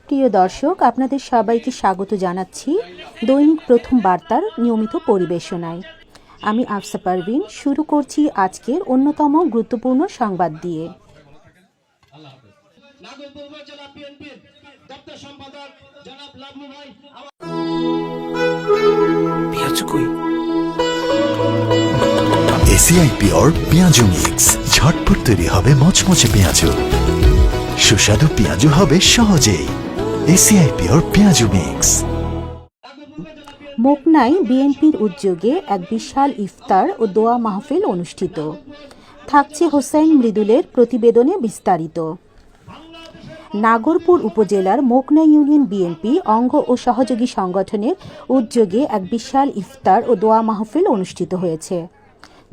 প্রিয় দর্শক, আপনাদের সবাইকে স্বাগত জানাচ্ছি দৈনিক প্রথম বার্তার নিয়মিত পরিবেশনায়। আমি আফসা পারভিন শুরু করছি আজকের অন্যতম গুরুত্বপূর্ণ সংবাদ দিয়ে। এসিআই পিওর পেঁয়াজু মিক্স, ঝটপট তৈরি হবে মচমচে পেঁয়াজু, সুস্বাদু পেঁয়াজু হবে সহজেই। এসিআই পিওর পেঁয়াজু মিক্স। মোকনায় বিএনপির উদ্যোগে এক বিশাল ইফতার ও দোয়া মাহফিল অনুষ্ঠিত। থাকছে হোসাইন মৃদুলের প্রতিবেদনে বিস্তারিত। নাগরপুর উপজেলার মোকনা ইউনিয়ন বিএনপি অঙ্গ ও সহযোগী সংগঠনের উদ্যোগে এক বিশাল ইফতার ও দোয়া মাহফিল অনুষ্ঠিত হয়েছে।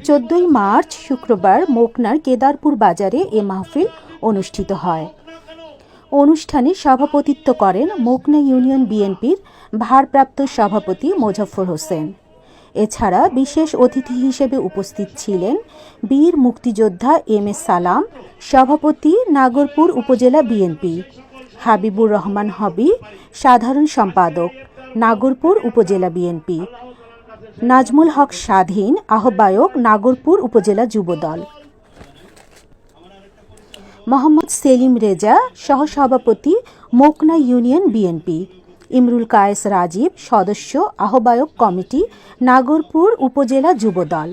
14 মার্চ শুক্রবার মোকনার কেদারপুর বাজারে এ মাহফিল অনুষ্ঠিত হয়। অনুষ্ঠানে সভাপতিত্ব করেন মোকনা ইউনিয়ন বিএনপির ভারপ্রাপ্ত সভাপতি মোজাফফর হোসেন। এছাড়া বিশেষ অতিথি হিসেবে উপস্থিত ছিলেন বীর মুক্তিযোদ্ধা এম এ সালাম, সভাপতি নাগরপুর উপজেলা বিএনপি, হাবিবুর রহমান হবি, সাধারণ সম্পাদক নাগরপুর উপজেলা বিএনপি, নাজমুল হক স্বাধীন, আহ্বায়ক নাগরপুর উপজেলা যুবদল, মোহাম্মদ সেলিম রেজা, সহসভাপতি মোকনা ইউনিয়ন বিএনপি, ইমরুল কায়েস রাজীব, সদস্য আহ্বায়ক কমিটি নাগরপুর উপজেলা যুবদল,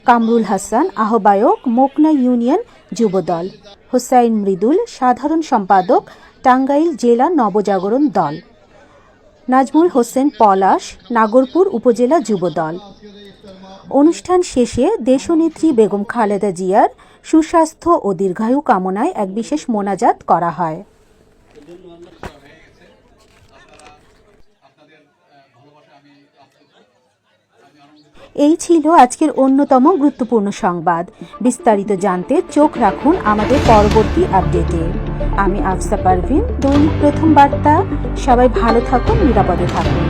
কামরুল হাসান, আহ্বায়ক মোকনা ইউনিয়ন যুবদল, হোসাইন মৃদুল, সাধারণ সম্পাদক টাঙ্গাইল জেলা নবজাগরণ দল, নাজমুল হোসেন পলাশ, নাগরপুর উপজেলা যুবদল। অনুষ্ঠান শেষে দেশনেত্রী বেগম খালেদা জিয়ার সুস্বাস্থ্য ও দীর্ঘায়ু কামনায় এক বিশেষ মোনাজাত করা হয়। এই ছিল আজকের অন্যতম গুরুত্বপূর্ণ সংবাদ। বিস্তারিত জানতে চোখ রাখুন আমাদের পরবর্তী আপডেটে। আমি আফসা পারভিন, দৈনিক প্রথম বার্তা। সবাই ভালো থাকুন, নিরাপদে থাকুন।